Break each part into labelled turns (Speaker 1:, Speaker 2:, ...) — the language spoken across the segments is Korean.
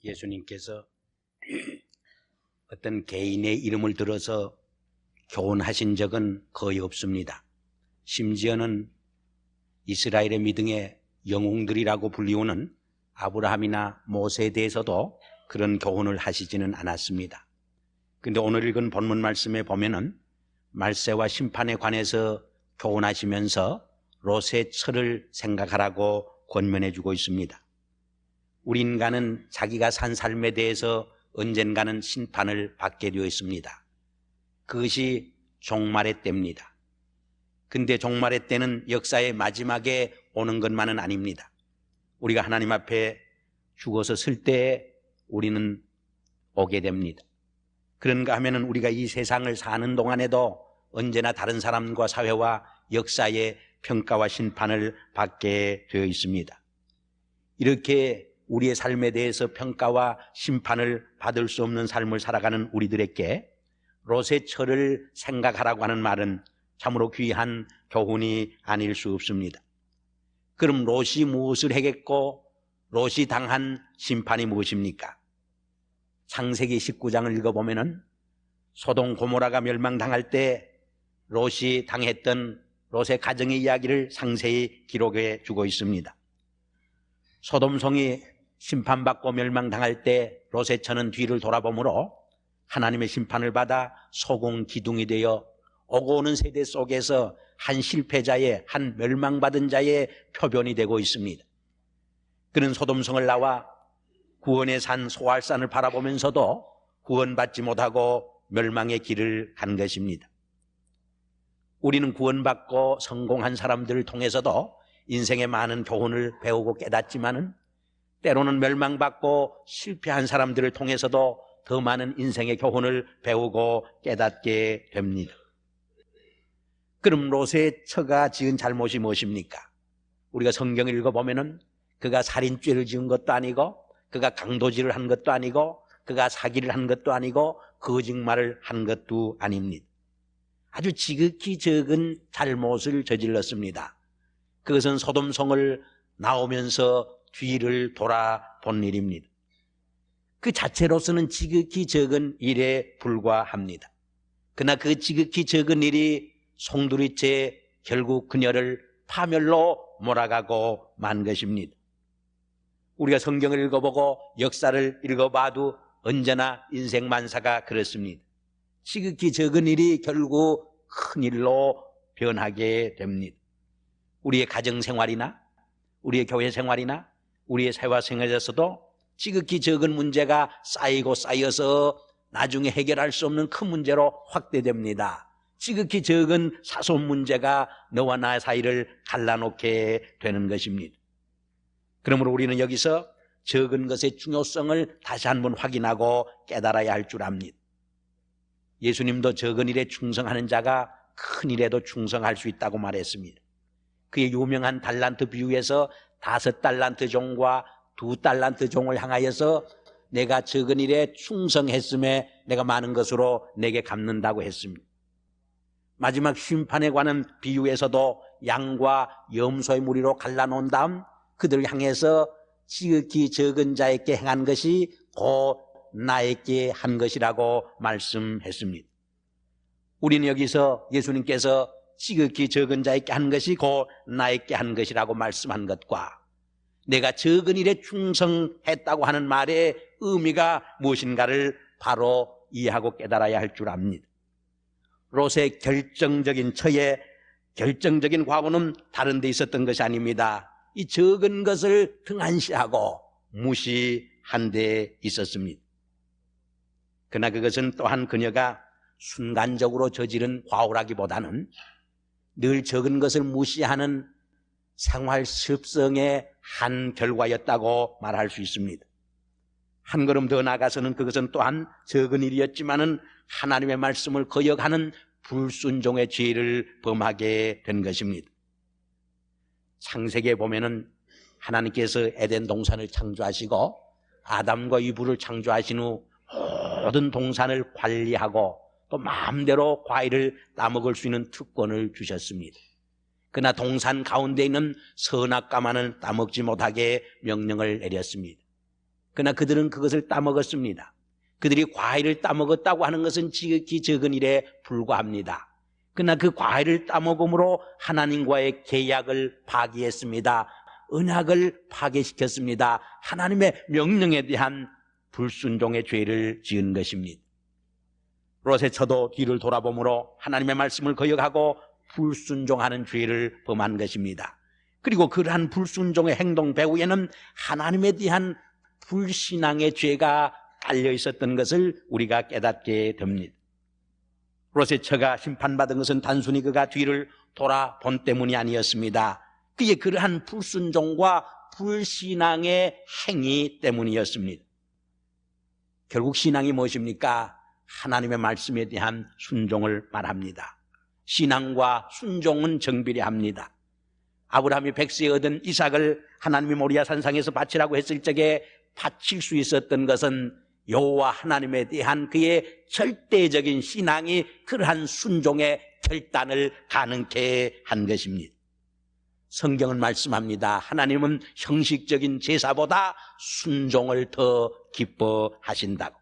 Speaker 1: 예수님께서 어떤 개인의 이름을 들어서 교훈하신 적은 거의 없습니다. 심지어는 이스라엘의 믿음의 영웅들이라고 불리우는 아브라함이나 모세에 대해서도 그런 교훈을 하시지는 않았습니다. 그런데 오늘 읽은 본문 말씀에 보면은 말세와 심판에 관해서 교훈하시면서 롯의 철을 생각하라고 권면해 주고 있습니다. 우리 인간은 자기가 산 삶에 대해서 언젠가는 심판을 받게 되어 있습니다. 그것이 종말의 때입니다. 근데 종말의 때는 역사의 마지막에 오는 것만은 아닙니다. 우리가 하나님 앞에 죽어서 쓸 때에 우리는 오게 됩니다. 그런가 하면은 우리가 이 세상을 사는 동안에도 언제나 다른 사람과 사회와 역사의 평가와 심판을 받게 되어 있습니다. 이렇게 우리의 삶에 대해서 평가와 심판을 받을 수 없는 삶을 살아가는 우리들에게 롯의 철을 생각하라고 하는 말은 참으로 귀한 교훈이 아닐 수 없습니다. 그럼 롯이 무엇을 했겠고 롯이 당한 심판이 무엇입니까? 창세기 19장을 읽어보면은 소돔 고모라가 멸망당할 때 롯이 당했던 롯의 가정의 이야기를 상세히 기록해 주고 있습니다. 소돔성이 심판받고 멸망당할 때 롯의 처는 뒤를 돌아보므로 하나님의 심판을 받아 소금 기둥이 되어 오고 오는 세대 속에서 한 실패자의, 한 멸망받은 자의 표변이 되고 있습니다. 그는 소돔성을 나와 구원의 산 소알산을 바라보면서도 구원받지 못하고 멸망의 길을 간 것입니다. 우리는 구원받고 성공한 사람들을 통해서도 인생의 많은 교훈을 배우고 깨닫지만은 때로는 멸망받고 실패한 사람들을 통해서도 더 많은 인생의 교훈을 배우고 깨닫게 됩니다. 그럼 롯의 처가 지은 잘못이 무엇입니까? 우리가 성경을 읽어보면은 그가 살인죄를 지은 것도 아니고 그가 강도질을 한 것도 아니고 그가 사기를 한 것도 아니고 거짓말을 한 것도 아닙니다. 아주 지극히 적은 잘못을 저질렀습니다. 그것은 소돔성을 나오면서 뒤를 돌아본 일입니다. 그 자체로서는 지극히 적은 일에 불과합니다. 그러나 그 지극히 적은 일이 송두리째 결국 그녀를 파멸로 몰아가고 만 것입니다. 우리가 성경을 읽어보고 역사를 읽어봐도 언제나 인생 만사가 그렇습니다. 지극히 적은 일이 결국 큰 일로 변하게 됩니다. 우리의 가정생활이나 우리의 교회생활이나 우리의 사회생활에서도 지극히 적은 문제가 쌓이고 쌓여서 나중에 해결할 수 없는 큰 문제로 확대됩니다. 지극히 적은 사소한 문제가 너와 나 사이를 갈라놓게 되는 것입니다. 그러므로 우리는 여기서 적은 것의 중요성을 다시 한번 확인하고 깨달아야 할 줄 압니다. 예수님도 적은 일에 충성하는 자가 큰 일에도 충성할 수 있다고 말했습니다. 그의 유명한 달란트 비유에서 5달란트 종과 2달란트 종을 향하여서 내가 적은 일에 충성했음에 내가 많은 것으로 내게 갚는다고 했습니다. 마지막 심판에 관한 비유에서도 양과 염소의 무리로 갈라놓은 다음 그들을 향해서 지극히 적은 자에게 행한 것이 곧 나에게 한 것이라고 말씀했습니다. 우리는 여기서 예수님께서 지극히 적은 자에게 한 것이 곧 나에게 한 것이라고 말씀한 것과 내가 적은 일에 충성했다고 하는 말의 의미가 무엇인가를 바로 이해하고 깨달아야 할 줄 압니다. 롯의 결정적인 처의 결정적인 과거는 다른 데 있었던 것이 아닙니다. 이 적은 것을 등한시하고 무시한 데 있었습니다. 그러나 그것은 또한 그녀가 순간적으로 저지른 과오라기보다는 늘 적은 것을 무시하는 생활 습성의 한 결과였다고 말할 수 있습니다. 한 걸음 더 나아가서는 그것은 또한 적은 일이었지만은 하나님의 말씀을 거역하는 불순종의 죄를 범하게 된 것입니다. 창세기에 보면은 하나님께서 에덴 동산을 창조하시고 아담과 이브를 창조하신 후 모든 동산을 관리하고 또 마음대로 과일을 따먹을 수 있는 특권을 주셨습니다. 그러나 동산 가운데 있는 선악과만은 따먹지 못하게 명령을 내렸습니다. 그러나 그들은 그것을 따먹었습니다. 그들이 과일을 따먹었다고 하는 것은 지극히 적은 일에 불과합니다. 그러나 그 과일을 따먹음으로 하나님과의 계약을 파기했습니다. 언약을 파괴시켰습니다. 하나님의 명령에 대한 불순종의 죄를 지은 것입니다. 롯의 처도 뒤를 돌아보므로 하나님의 말씀을 거역하고 불순종하는 죄를 범한 것입니다. 그리고 그러한 불순종의 행동 배후에는 하나님에 대한 불신앙의 죄가 깔려 있었던 것을 우리가 깨닫게 됩니다. 롯의 처가 심판받은 것은 단순히 그가 뒤를 돌아본 때문이 아니었습니다. 그의 그러한 불순종과 불신앙의 행위 때문이었습니다. 결국 신앙이 무엇입니까? 하나님의 말씀에 대한 순종을 말합니다. 신앙과 순종은 정비례합니다. 아브라함이 백세에 얻은 이삭을 하나님이 모리아 산상에서 바치라고 했을 적에 바칠 수 있었던 것은 여호와 하나님에 대한 그의 절대적인 신앙이 그러한 순종의 결단을 가능케 한 것입니다. 성경은 말씀합니다. 하나님은 형식적인 제사보다 순종을 더 기뻐하신다고.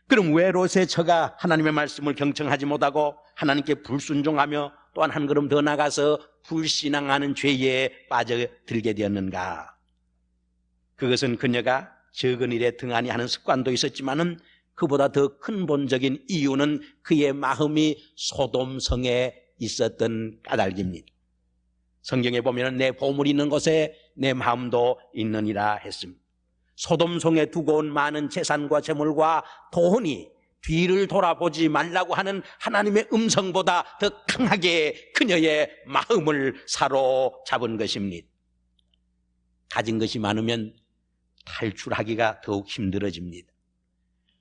Speaker 1: 그럼 왜 롯의 처가 하나님의 말씀을 경청하지 못하고 하나님께 불순종하며 또한 한 걸음 더 나가서 불신앙하는 죄에 빠져들게 되었는가? 그것은 그녀가 적은 일에 등한히 하는 습관도 있었지만은 그보다 더 근본적인 이유는 그의 마음이 소돔성에 있었던 까닭입니다. 성경에 보면 내 보물이 있는 곳에 내 마음도 있느니라 했습니다. 소돔성에 두고 온 많은 재산과 재물과 돈이 뒤를 돌아보지 말라고 하는 하나님의 음성보다 더 강하게 그녀의 마음을 사로잡은 것입니다. 가진 것이 많으면 탈출하기가 더욱 힘들어집니다.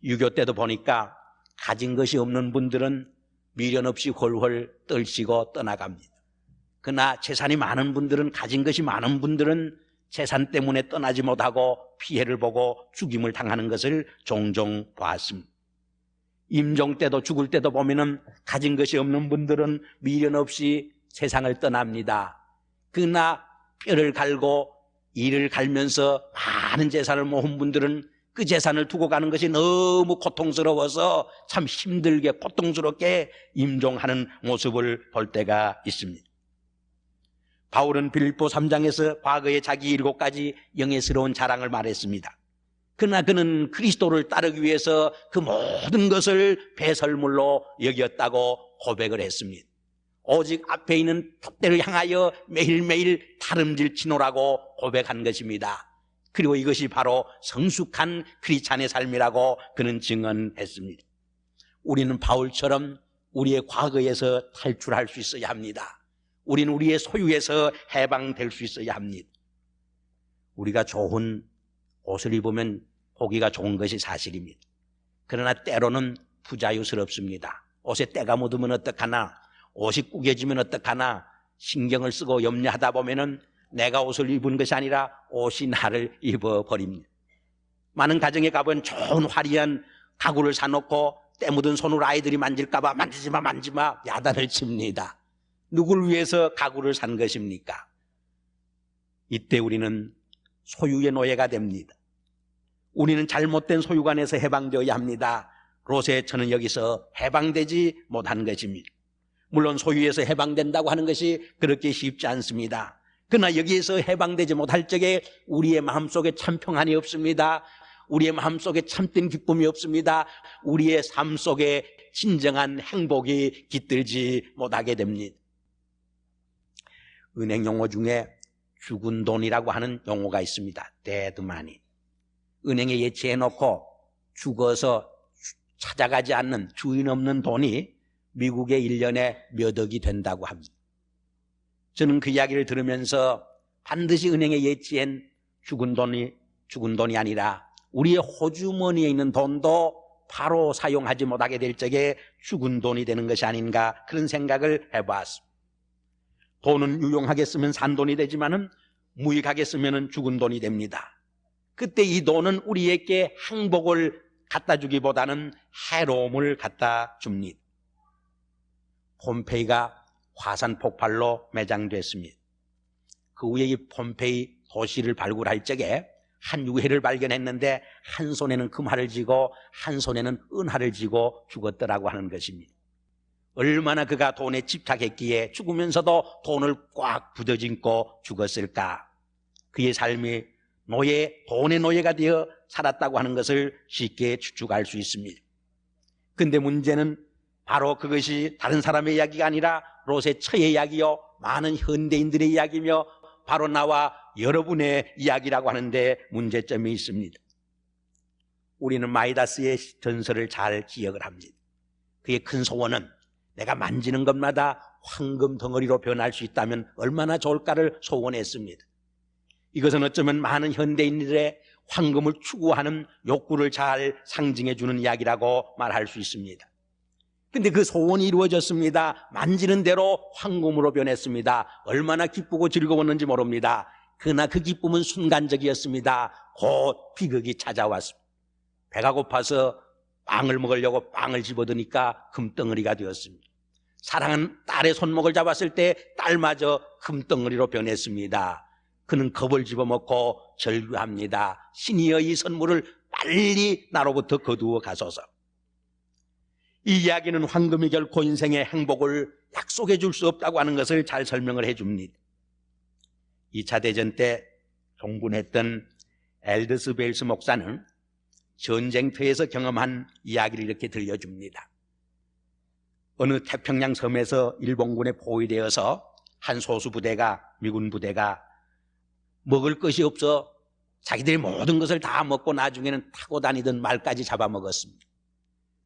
Speaker 1: 유교 때도 보니까 가진 것이 없는 분들은 미련 없이 홀홀 떨시고 떠나갑니다. 그러나 재산이 많은 분들은, 가진 것이 많은 분들은 재산 때문에 떠나지 못하고 피해를 보고 죽임을 당하는 것을 종종 봤습니다. 임종 때도 죽을 때도 보면은 가진 것이 없는 분들은 미련 없이 세상을 떠납니다. 그러나 뼈를 갈고 이를 갈면서 많은 재산을 모은 분들은 그 재산을 두고 가는 것이 너무 고통스러워서 참 힘들게 고통스럽게 임종하는 모습을 볼 때가 있습니다. 바울은 빌립보 3장에서 과거의 자기 7가지 영예스러운 자랑을 말했습니다. 그러나 그는 그리스도를 따르기 위해서 그 모든 것을 배설물로 여겼다고 고백을 했습니다. 오직 앞에 있는 푯대를 향하여 매일매일 다름질 치노라고 고백한 것입니다. 그리고 이것이 바로 성숙한 크리스찬의 삶이라고 그는 증언했습니다. 우리는 바울처럼 우리의 과거에서 탈출할 수 있어야 합니다. 우리는 우리의 소유에서 해방될 수 있어야 합니다. 우리가 좋은 옷을 입으면 보기가 좋은 것이 사실입니다. 그러나 때로는 부자유스럽습니다. 옷에 때가 묻으면 어떡하나, 옷이 구겨지면 어떡하나 신경을 쓰고 염려하다 보면은 내가 옷을 입은 것이 아니라 옷이 나를 입어버립니다. 많은 가정에 가보면 좋은 화려한 가구를 사놓고 때 묻은 손으로 아이들이 만질까봐 만지마 야단을 칩니다. 누굴 위해서 가구를 산 것입니까? 이때 우리는 소유의 노예가 됩니다. 우리는 잘못된 소유관에서 해방되어야 합니다. 롯의 처는 여기서 해방되지 못한 것입니다. 물론 소유에서 해방된다고 하는 것이 그렇게 쉽지 않습니다. 그러나 여기에서 해방되지 못할 적에 우리의 마음속에 참 평안이 없습니다. 우리의 마음속에 참된 기쁨이 없습니다. 우리의 삶 속에 진정한 행복이 깃들지 못하게 됩니다. 은행 용어 중에 죽은 돈이라고 하는 용어가 있습니다. dead money. 은행에 예치해놓고 죽어서 찾아가지 않는 주인 없는 돈이 미국의 1년에 몇 억이 된다고 합니다. 저는 그 이야기를 들으면서 반드시 은행에 예치한 죽은 돈이 아니라 우리의 호주머니에 있는 돈도 바로 사용하지 못하게 될 적에 죽은 돈이 되는 것이 아닌가 그런 생각을 해봤습니다. 돈은 유용하게 쓰면 산 돈이 되지만은 무익하게 쓰면 죽은 돈이 됩니다. 그때 이 돈은 우리에게 행복을 갖다 주기보다는 해로움을 갖다 줍니다. 폼페이가 화산 폭발로 매장됐습니다. 그 후에 이 폼페이 도시를 발굴할 적에 한 유해를 발견했는데 한 손에는 금화를 쥐고 한 손에는 은화를 쥐고 죽었더라고 하는 것입니다. 얼마나 그가 돈에 집착했기에 죽으면서도 돈을 꽉 부여잡고 죽었을까. 그의 삶이 돈의 노예가 되어 살았다고 하는 것을 쉽게 추측할 수 있습니다. 근데 문제는 바로 그것이 다른 사람의 이야기가 아니라 롯의 처의 이야기요, 많은 현대인들의 이야기며 바로 나와 여러분의 이야기라고 하는데 문제점이 있습니다. 우리는 마이다스의 전설을 잘 기억을 합니다. 그의 큰 소원은 내가 만지는 것마다 황금 덩어리로 변할 수 있다면 얼마나 좋을까를 소원했습니다. 이것은 어쩌면 많은 현대인들의 황금을 추구하는 욕구를 잘 상징해 주는 이야기라고 말할 수 있습니다. 근데 그 소원이 이루어졌습니다. 만지는 대로 황금으로 변했습니다. 얼마나 기쁘고 즐거웠는지 모릅니다. 그러나 그 기쁨은 순간적이었습니다. 곧 비극이 찾아왔습니다. 배가 고파서 빵을 먹으려고 빵을 집어드니까 금덩어리가 되었습니다. 사랑하는 딸의 손목을 잡았을 때 딸마저 금덩어리로 변했습니다. 그는 겁을 집어먹고 절규합니다. 신이여, 이 선물을 빨리 나로부터 거두어 가소서. 이 이야기는 황금이 결코 인생의 행복을 약속해 줄 수 없다고 하는 것을 잘 설명을 해 줍니다. 2차 대전 때 종군했던 엘더스 벨스 목사는 전쟁터에서 경험한 이야기를 이렇게 들려줍니다. 어느 태평양 섬에서 일본군에 포위되어서 한 소수 부대가, 미군 부대가 먹을 것이 없어 자기들이 모든 것을 다 먹고 나중에는 타고 다니던 말까지 잡아먹었습니다.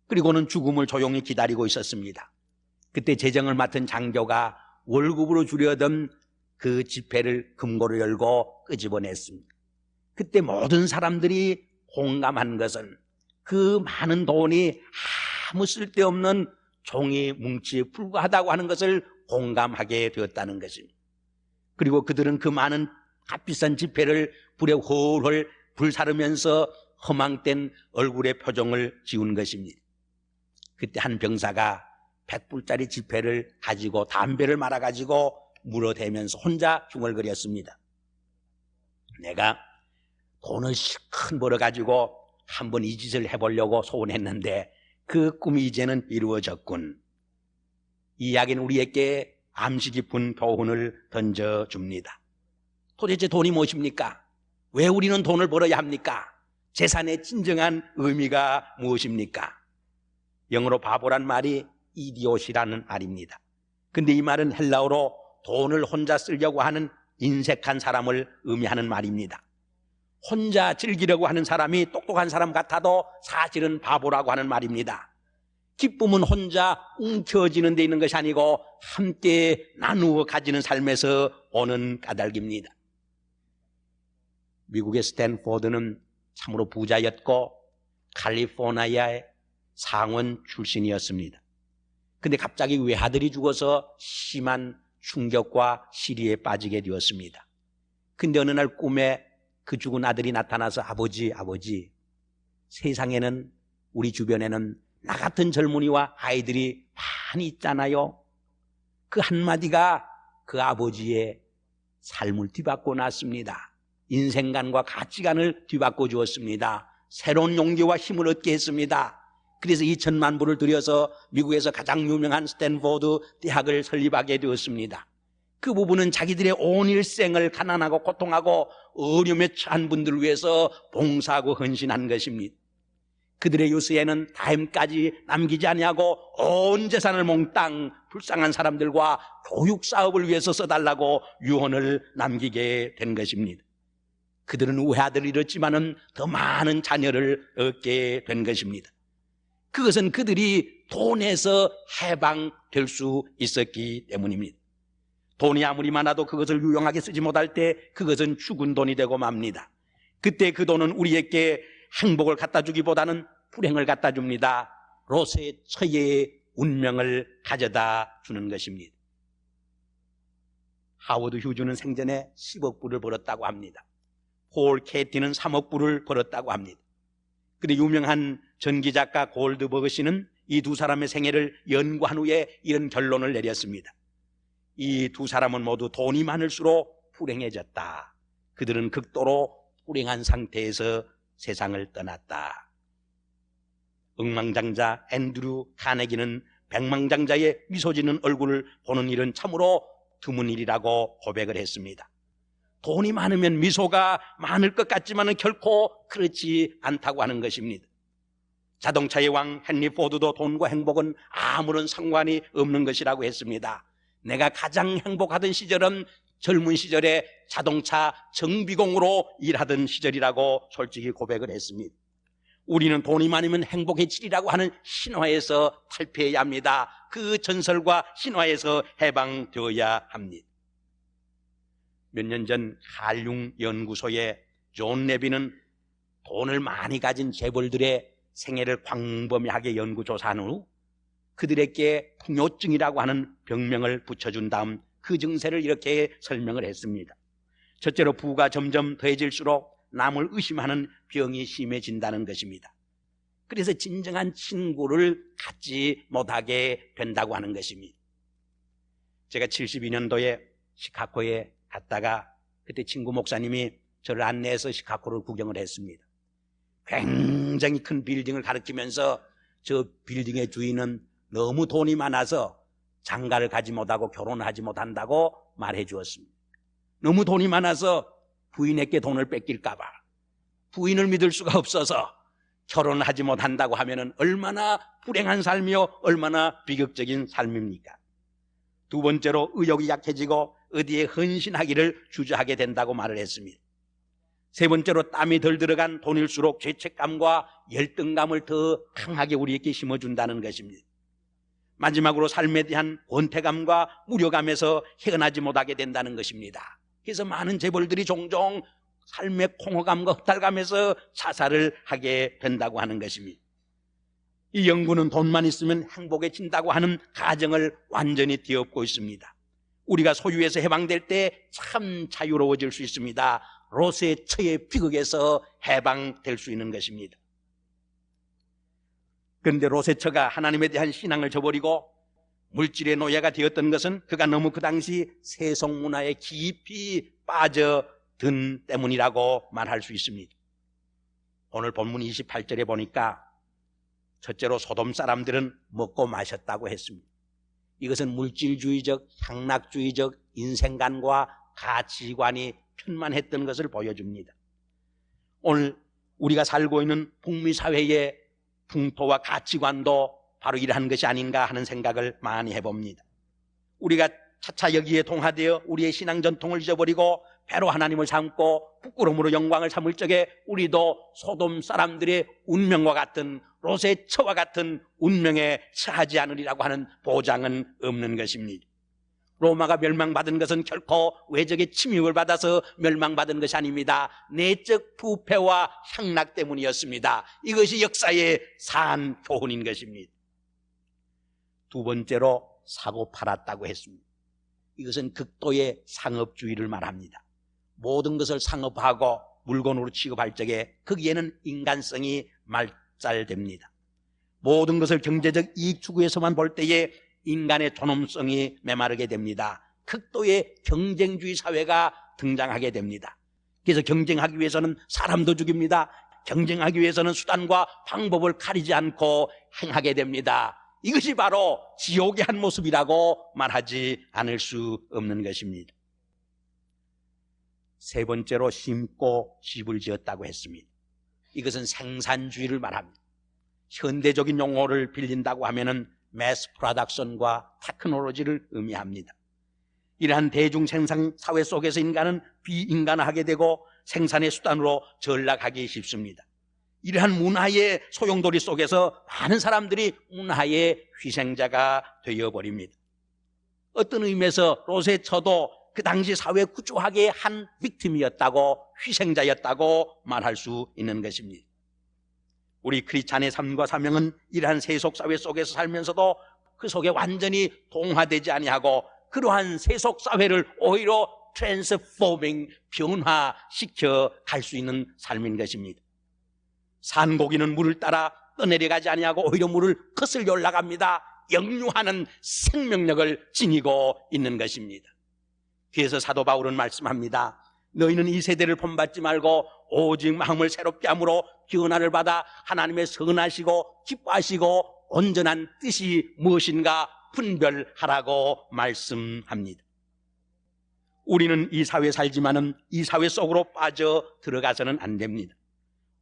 Speaker 1: 그리고는 죽음을 조용히 기다리고 있었습니다. 그때 재정을 맡은 장교가 월급으로 주려던 그 지폐를 금고를 열고 끄집어냈습니다. 그때 모든 사람들이 공감한 것은 그 많은 돈이 아무 쓸데없는 종이 뭉치에 불과하다고 하는 것을 공감하게 되었다는 것입니다. 그리고 그들은 그 많은 값비싼 지폐를 불에 홀홀 불사르면서 허망된 얼굴의 표정을 지운 것입니다. 그때 한 병사가 100불짜리 지폐를 가지고 담배를 말아가지고 물어대면서 혼자 중얼거렸습니다. 내가 돈을 실컷 벌어가지고 한번 이 짓을 해보려고 소원했는데 그 꿈이 이제는 이루어졌군. 이 이야기는 우리에게 암시 깊은 교훈을 던져줍니다. 도대체 돈이 무엇입니까? 왜 우리는 돈을 벌어야 합니까? 재산의 진정한 의미가 무엇입니까? 영어로 바보란 말이 이디옷이라는 말입니다. 근데 이 말은 헬라어로 돈을 혼자 쓰려고 하는 인색한 사람을 의미하는 말입니다. 혼자 즐기려고 하는 사람이 똑똑한 사람 같아도 사실은 바보라고 하는 말입니다. 기쁨은 혼자 움켜쥐는 데 있는 것이 아니고 함께 나누어 가지는 삶에서 오는 까닭입니다. 미국의 스탠포드는 참으로 부자였고 캘리포니아의 상원 출신이었습니다. 근데 갑자기 외아들이 죽어서 심한 충격과 시리에 빠지게 되었습니다. 근데 어느 날 꿈에 그 죽은 아들이 나타나서 아버지, 세상에는 우리 주변에는 나 같은 젊은이와 아이들이 많이 있잖아요. 그 한마디가 그 아버지의 삶을 뒤바꿔 놨습니다. 인생관과 가치관을 뒤바꿔 주었습니다. 새로운 용기와 힘을 얻게 했습니다. 그래서 2천만 불을 들여서 미국에서 가장 유명한 스탠포드 대학을 설립하게 되었습니다. 그 부분은 자기들의 온 일생을 가난하고 고통하고 어려움에 처한 분들을 위해서 봉사하고 헌신한 것입니다. 그들의 유서에는 다임까지 남기지 아니하고 온 재산을 몽땅 불쌍한 사람들과 교육 사업을 위해서 써달라고 유언을 남기게 된 것입니다. 그들은 외아들을 잃었지만은 더 많은 자녀를 얻게 된 것입니다. 그것은 그들이 돈에서 해방될 수 있었기 때문입니다. 돈이 아무리 많아도 그것을 유용하게 쓰지 못할 때 그것은 죽은 돈이 되고 맙니다. 그때 그 돈은 우리에게 행복을 갖다 주기보다는 불행을 갖다 줍니다. 롯의 처의 운명을 가져다 주는 것입니다. 하워드 휴즈는 생전에 10억 불을 벌었다고 합니다. 폴 캐티는 3억 불을 벌었다고 합니다. 그런데 유명한 전기작가 골드버그 씨는 이 두 사람의 생애를 연구한 후에 이런 결론을 내렸습니다. 이 두 사람은 모두 돈이 많을수록 불행해졌다. 그들은 극도로 불행한 상태에서 세상을 떠났다. 억만장자 앤드류 카네기는 백만장자의 미소 짓는 얼굴을 보는 일은 참으로 드문 일이라고 고백을 했습니다. 돈이 많으면 미소가 많을 것 같지만 결코 그렇지 않다고 하는 것입니다. 자동차의 왕 헨리 포드도 돈과 행복은 아무런 상관이 없는 것이라고 했습니다. 내가 가장 행복하던 시절은 젊은 시절에 자동차 정비공으로 일하던 시절이라고 솔직히 고백을 했습니다. 우리는 돈이 많으면 행복해지리라고 하는 신화에서 탈피해야 합니다. 그 전설과 신화에서 해방되어야 합니다. 몇 년 전 한융 연구소의 존 레비는 돈을 많이 가진 재벌들의 생애를 광범위하게 연구조사한 후 그들에게 풍요증이라고 하는 병명을 붙여준 다음 그 증세를 이렇게 설명을 했습니다. 첫째로 부가 점점 더해질수록 남을 의심하는 병이 심해진다는 것입니다. 그래서 진정한 친구를 갖지 못하게 된다고 하는 것입니다. 제가 72년도에 시카고에 갔다가 그때 친구 목사님이 저를 안내해서 시카고를 구경을 했습니다. 굉장히 큰 빌딩을 가리키면서 저 빌딩의 주인은 너무 돈이 많아서 장가를 가지 못하고 결혼을 하지 못한다고 말해 주었습니다. 너무 돈이 많아서 부인에게 돈을 뺏길까 봐 부인을 믿을 수가 없어서 결혼을 하지 못한다고 하면 얼마나 불행한 삶이요 얼마나 비극적인 삶입니까? 두 번째로 의욕이 약해지고 어디에 헌신하기를 주저하게 된다고 말을 했습니다. 세 번째로 땀이 덜 들어간 돈일수록 죄책감과 열등감을 더 강하게 우리에게 심어준다는 것입니다. 마지막으로 삶에 대한 권태감과 무력감에서 헤어나지 못하게 된다는 것입니다. 그래서 많은 재벌들이 종종 삶의 공허감과 흑달감에서 자살을 하게 된다고 하는 것입니다. 이 연구는 돈만 있으면 행복해진다고 하는 가정을 완전히 뒤엎고 있습니다. 우리가 소유에서 해방될 때 참 자유로워질 수 있습니다. 로세처의 비극에서 해방될 수 있는 것입니다. 그런데 로세처가 하나님에 대한 신앙을 저버리고 물질의 노예가 되었던 것은 그가 너무 그 당시 세속 문화에 깊이 빠져든 때문이라고 말할 수 있습니다. 오늘 본문 28절에 보니까 첫째로 소돔 사람들은 먹고 마셨다고 했습니다. 이것은 물질주의적, 향락주의적 인생관과 가치관이 편만했던 것을 보여줍니다. 오늘 우리가 살고 있는 북미 사회의 풍토와 가치관도 바로 이러한 것이 아닌가 하는 생각을 많이 해봅니다. 우리가 차차 여기에 동화되어 우리의 신앙 전통을 잊어버리고 배로 하나님을 삼고 부끄러움으로 영광을 삼을 적에 우리도 소돔 사람들의 운명과 같은 로세처와 같은 운명에 처하지 않으리라고 하는 보장은 없는 것입니다. 로마가 멸망받은 것은 결코 외적의 침입을 받아서 멸망받은 것이 아닙니다. 내적 부패와 향락 때문이었습니다. 이것이 역사의 산 교훈인 것입니다. 두 번째로 사고 팔았다고 했습니다. 이것은 극도의 상업주의를 말합니다. 모든 것을 상업화하고 물건으로 취급할 적에 거기에는 인간성이 말살됩니다. 모든 것을 경제적 이익 추구에서만 볼 때에 인간의 존엄성이 메마르게 됩니다. 극도의 경쟁주의 사회가 등장하게 됩니다. 그래서 경쟁하기 위해서는 사람도 죽입니다. 경쟁하기 위해서는 수단과 방법을 가리지 않고 행하게 됩니다. 이것이 바로 지옥의 한 모습이라고 말하지 않을 수 없는 것입니다. 세 번째로 심고 집을 지었다고 했습니다. 이것은 생산주의를 말합니다. 현대적인 용어를 빌린다고 하면은 매스 프로덕션과 테크놀로지를 의미합니다. 이러한 대중 생산 사회 속에서 인간은 비인간화하게 되고 생산의 수단으로 전락하기 쉽습니다. 이러한 문화의 소용돌이 속에서 많은 사람들이 문화의 희생자가 되어버립니다. 어떤 의미에서 로세처도 그 당시 사회 구조학의 한 빅팀이었다고, 희생자였다고 말할 수 있는 것입니다. 우리 크리스찬의 삶과 사명은 이러한 세속사회 속에서 살면서도 그 속에 완전히 동화되지 아니하고 그러한 세속사회를 오히려 트랜스포밍, 변화시켜 갈 수 있는 삶인 것입니다. 산고기는 물을 따라 떠내려가지 아니하고 오히려 물을 거슬려 올라갑니다. 역류하는 생명력을 지니고 있는 것입니다. 그래서 사도 바울은 말씀합니다. 너희는 이 세대를 본받지 말고 오직 마음을 새롭게 함으로 변화를 받아 하나님의 선하시고 기뻐하시고 온전한 뜻이 무엇인가 분별하라고 말씀합니다. 우리는 이 사회에 살지만은 이 사회 속으로 빠져 들어가서는 안 됩니다.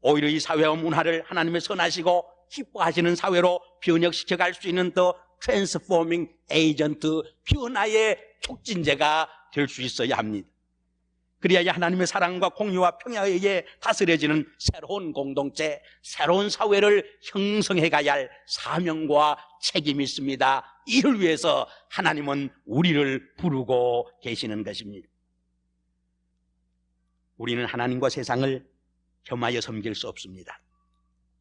Speaker 1: 오히려 이 사회와 문화를 하나님의 선하시고 기뻐하시는 사회로 변혁시켜 갈 수 있는 더 트랜스포밍 에이전트, 변화의 촉진제가 될 수 있어야 합니다. 그래야 하나님의 사랑과 공유와 평화에 의해 다스려지는 새로운 공동체, 새로운 사회를 형성해 가야 할 사명과 책임이 있습니다. 이를 위해서 하나님은 우리를 부르고 계시는 것입니다. 우리는 하나님과 세상을 겸하여 섬길 수 없습니다.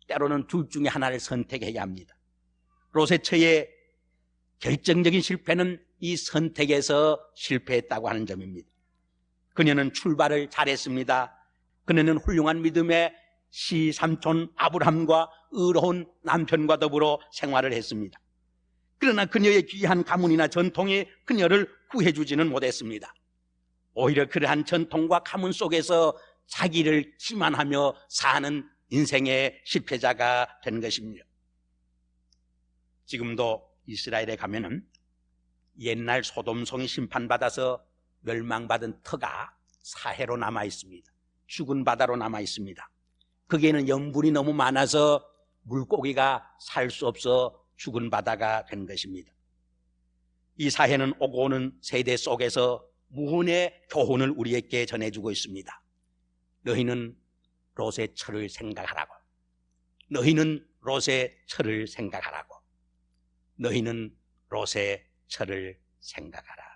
Speaker 1: 때로는 둘 중에 하나를 선택해야 합니다. 로세처의 결정적인 실패는 이 선택에서 실패했다고 하는 점입니다. 그녀는 출발을 잘했습니다. 그녀는 훌륭한 믿음의 시삼촌 아브라함과 의로운 남편과 더불어 생활을 했습니다. 그러나 그녀의 귀한 가문이나 전통이 그녀를 구해주지는 못했습니다. 오히려 그러한 전통과 가문 속에서 자기를 기만하며 사는 인생의 실패자가 된 것입니다. 지금도 이스라엘에 가면은 옛날 소돔성이 심판받아서 멸망받은 터가 사해로 남아 있습니다. 죽은 바다로 남아 있습니다. 거기에는 염분이 너무 많아서 물고기가 살 수 없어 죽은 바다가 된 것입니다. 이 사해는 오고 오는 세대 속에서 무언의 교훈을 우리에게 전해주고 있습니다. 너희는 롯의 철을 생각하라고. 너희는 롯의 철을 생각하라고. 너희는 롯의 철을 생각하라.